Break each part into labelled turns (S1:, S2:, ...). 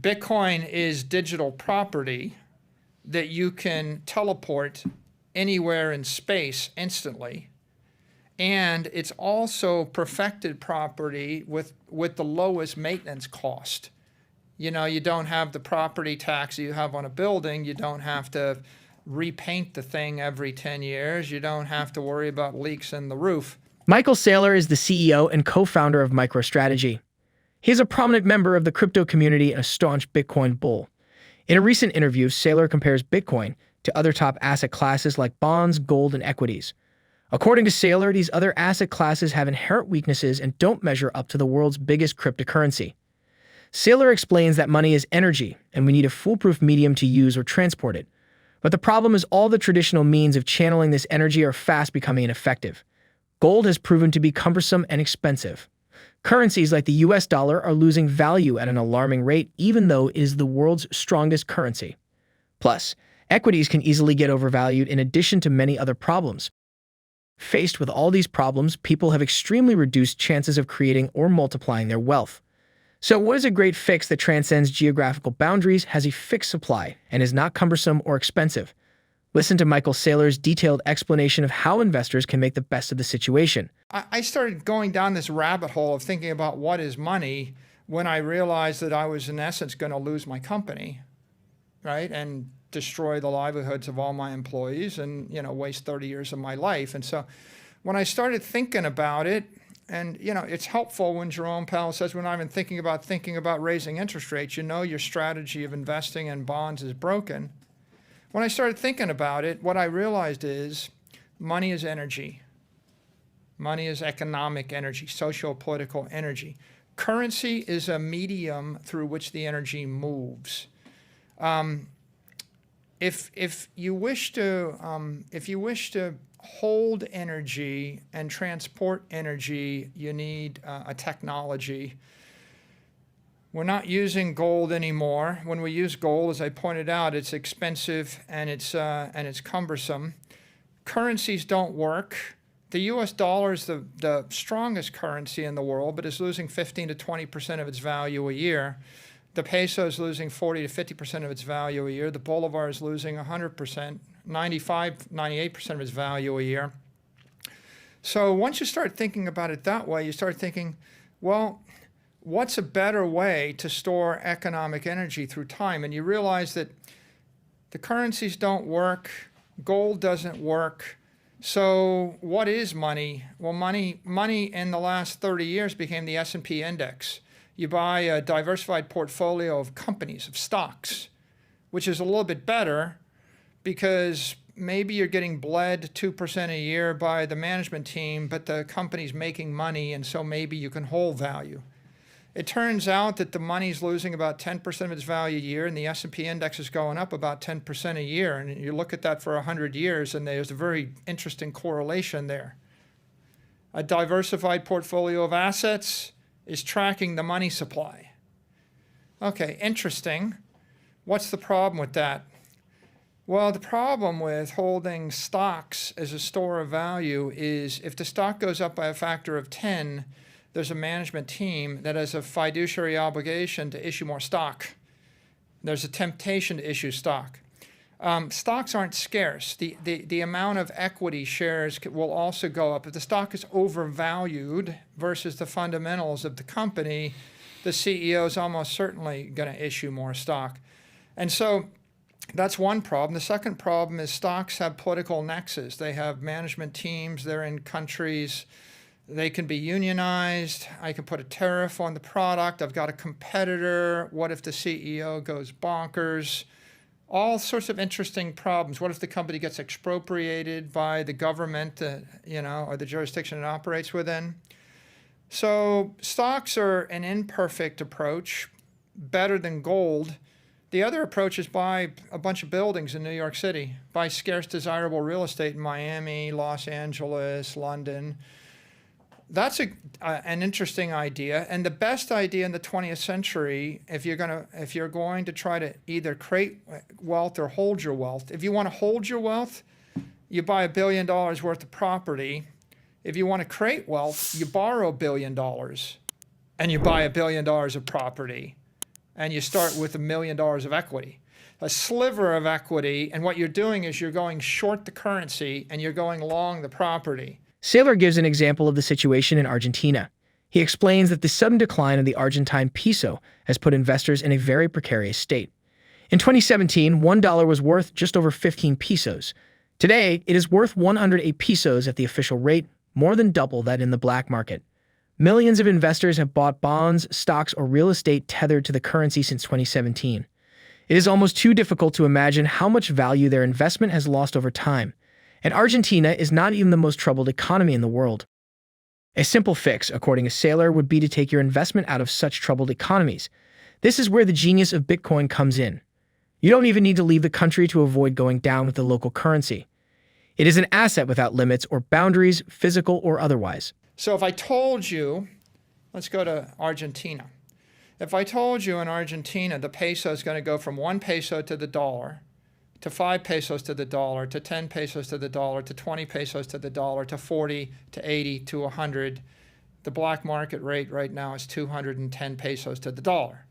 S1: Bitcoin is digital property that you can teleport anywhere in space instantly. And it's also perfected property with the lowest maintenance cost. You know, you don't have the property tax you have on a building. You don't have to repaint the thing every 10 years. You don't have to worry about leaks in the roof.
S2: Michael Saylor is the CEO and co-founder of MicroStrategy. He is a prominent member of the crypto community and a staunch Bitcoin bull. In a recent interview, Saylor compares Bitcoin to other top asset classes like bonds, gold, and equities. According to Saylor, these other asset classes have inherent weaknesses and don't measure up to the world's biggest cryptocurrency. Saylor explains that money is energy, and we need a foolproof medium to use or transport it. But the problem is all the traditional means of channeling this energy are fast becoming ineffective. Gold has proven to be cumbersome and expensive. Currencies like the US dollar are losing value at an alarming rate, even though it is the world's strongest currency. Plus, equities can easily get overvalued in addition to many other problems. Faced with all these problems, people have extremely reduced chances of creating or multiplying their wealth. So what is a great fix that transcends geographical boundaries, has a fixed supply, and is not cumbersome or expensive? Listen to Michael Saylor's detailed explanation of how investors can make the best of the situation.
S1: I started going down this rabbit hole of thinking about what is money when I realized that I was in essence going to lose my company, right? And destroy the livelihoods of all my employees and, you know, waste 30 years of my life. And so when I started thinking about it, and, you know, it's helpful when Jerome Powell says, when I'm even thinking about raising interest rates, you know, your strategy of investing in bonds is broken. When I started thinking about it, what I realized is money is energy. Money is economic energy, socio-political energy. Currency is a medium through which the energy moves. If you wish to hold energy and transport energy, you need a technology. We're not using gold anymore. When we use gold, as I pointed out, it's expensive and it's cumbersome. Currencies don't work. The US dollar is the strongest currency in the world, but it's losing 15 to 20% of its value a year. The peso is losing 40 to 50% of its value a year. The bolivar is losing 100%, 95, 98% of its value a year. So once you start thinking about it that way, you start thinking, well, what's a better way to store economic energy through time? And you realize that the currencies don't work, gold doesn't work. So what is money? Well, money in the last 30 years became the S&P index. You buy a diversified portfolio of companies, of stocks, which is a little bit better because maybe you're getting bled 2% a year by the management team, but the company's making money, and so maybe you can hold value. It turns out that the money's losing about 10% of its value a year, and the S&P index is going up about 10% a year. And you look at that for 100 years, and there's a very interesting correlation there. A diversified portfolio of assets is tracking the money supply. Okay, interesting. What's the problem with that? Well, the problem with holding stocks as a store of value is if the stock goes up by a factor of 10, there's a management team that has a fiduciary obligation to issue more stock. There's a temptation to issue stock. Stocks aren't scarce. The amount of equity shares will also go up. If the stock is overvalued versus the fundamentals of the company, the CEO is almost certainly going to issue more stock. And so that's one problem. The second problem is stocks have political nexus. They have management teams. They're in countries. They can be unionized. I can put a tariff on the product. I've got a competitor. What if the CEO goes bonkers? All sorts of interesting problems. What if the company gets expropriated by the government, or the jurisdiction it operates within? So stocks are an imperfect approach, better than gold. The other approach is buy a bunch of buildings in New York City, buy scarce, desirable real estate in Miami, Los Angeles, London. That's an interesting idea, and the best idea in the 20th century, if you're going to try to either create wealth or hold your wealth. If you want to hold your wealth, you buy $1 billion worth of property. If you want to create wealth, you borrow $1 billion, and you buy $1 billion of property. and you start with $1 million of equity. A sliver of equity, and what you're doing is you're going short the currency and you're going long the property.
S2: Saylor gives an example of the situation in Argentina. He explains that the sudden decline of the Argentine peso has put investors in a very precarious state. In 2017, $1 was worth just over 15 pesos. Today, it is worth 108 pesos at the official rate, more than double that in the black market. Millions of investors have bought bonds, stocks, or real estate tethered to the currency since 2017. It is almost too difficult to imagine how much value their investment has lost over time. And Argentina is not even the most troubled economy in the world. A simple fix, according to Saylor, would be to take your investment out of such troubled economies. This is where the genius of Bitcoin comes in. You don't even need to leave the country to avoid going down with the local currency. It is an asset without limits or boundaries, physical or otherwise.
S1: So if I told you, let's go to Argentina. If I told you in Argentina the peso is going to go from 1 peso to the dollar, to 5 pesos to the dollar, to 10 pesos to the dollar, to 20 pesos to the dollar, to 40, to 80, to 100. The black market rate right now is 210 pesos to the dollar,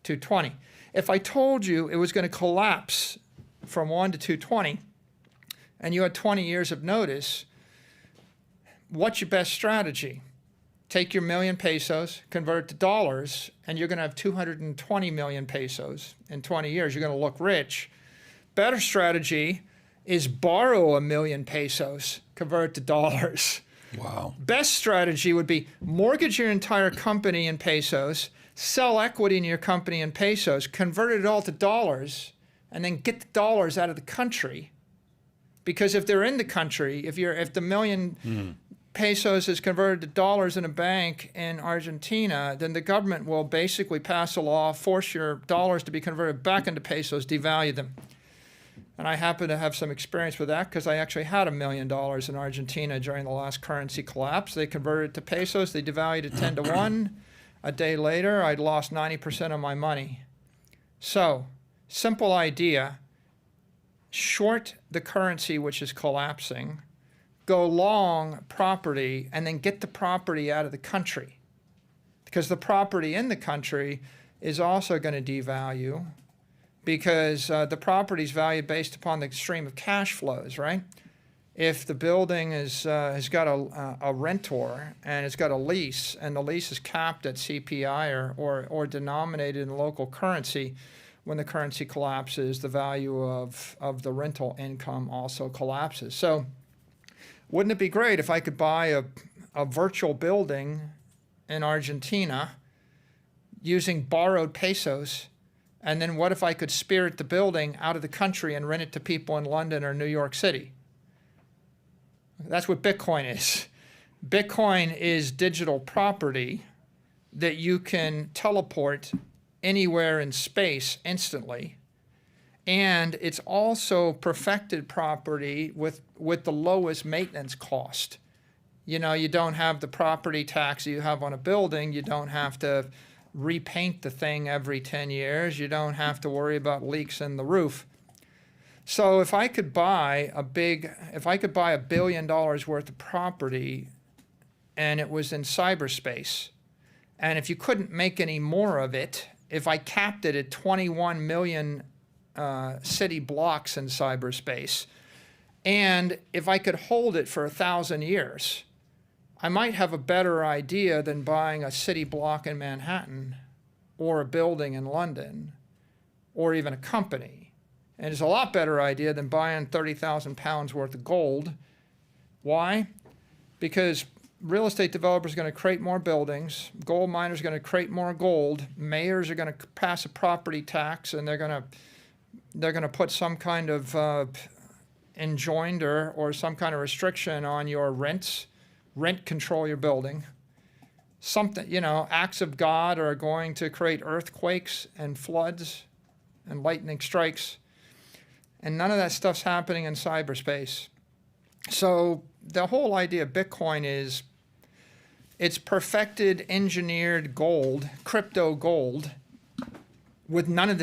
S1: 220. If I told you it was going to collapse from 1 to 220, and you had 20 years of notice, what's your best strategy? Take your million pesos, convert it to dollars, and you're going to have 220 million pesos in 20 years. You're going to look rich. Better strategy is borrow 1 million pesos, convert it to dollars.
S3: Wow.
S1: Best strategy would be mortgage your entire company in pesos, sell equity in your company in pesos, convert it all to dollars, and then get the dollars out of the country. Because if they're in the country, if the million pesos is converted to dollars in a bank in Argentina, then the government will basically pass a law, force your dollars to be converted back into pesos, devalue them. And I happen to have some experience with that because I actually had $1 million in Argentina during the last currency collapse. They converted it to pesos. They devalued it 10 to 1. A day later, I'd lost 90% of my money. So, simple idea. Short the currency which is collapsing, go long property, and then get the property out of the country. Because the property in the country is also going to devalue because the property is valued based upon the stream of cash flows, right? If the building has got a rentor and it's got a lease, and the lease is capped at CPI or denominated in local currency, when the currency collapses, the value of the rental income also collapses. So wouldn't it be great if I could buy a virtual building in Argentina using borrowed pesos? And then what if I could spirit the building out of the country and rent it to people in London or New York City? That's what Bitcoin is. Bitcoin is digital property that you can teleport anywhere in space instantly. And it's also perfected property with the lowest maintenance cost. You know, you don't have the property tax you have on a building. You don't have to repaint the thing every 10 years. You don't have to worry about leaks in the roof. So if I could buy $1 billion worth of property and it was in cyberspace, and if you couldn't make any more of it, if I capped it at 21 million city blocks in cyberspace, and if I could hold it for 1,000 years, I might have a better idea than buying a city block in Manhattan or a building in London or even a company. And it's a lot better idea than buying 30,000 pounds worth of gold. Why? Because real estate developers are going to create more buildings, gold miners are going to create more gold, mayors are going to pass a property tax, and they're going to put some kind of enjoinder or some kind of restriction on your rents. Rent control your building. Something, acts of God are going to create earthquakes and floods and lightning strikes. And none of that stuff's happening in cyberspace. So the whole idea of Bitcoin is it's perfected, engineered gold, crypto gold, with none of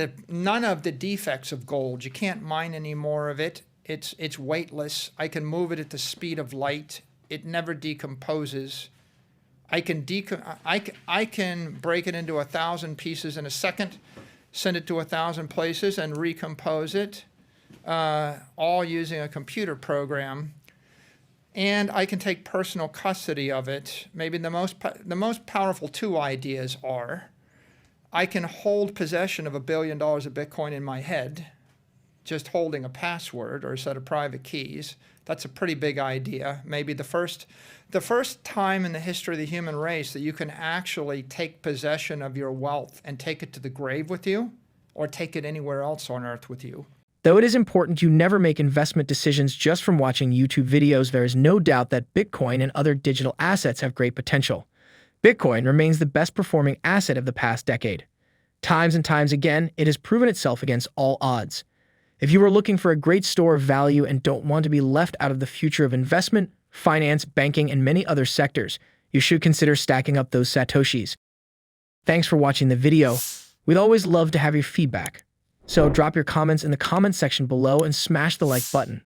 S1: the defects of gold. You can't mine any more of it. It's weightless. I can move it at the speed of light. It never decomposes. I can break it into 1,000 pieces in a second, send it to 1,000 places, and recompose it, all using a computer program. And I can take personal custody of it. Maybe the most powerful two ideas are: I can hold possession of $1 billion of Bitcoin in my head, just holding a password or a set of private keys. That's a pretty big idea. Maybe the first time in the history of the human race that you can actually take possession of your wealth and take it to the grave with you, or take it anywhere else on earth with you.
S2: Though it is important you never make investment decisions just from watching YouTube videos, there is no doubt that Bitcoin and other digital assets have great potential. Bitcoin remains the best performing asset of the past decade. Times and times again, it has proven itself against all odds. If you are looking for a great store of value and don't want to be left out of the future of investment, finance, banking, and many other sectors, you should consider stacking up those Satoshis. Thanks for watching the video. We'd always love to have your feedback. So drop your comments in the comments section below and smash the like button.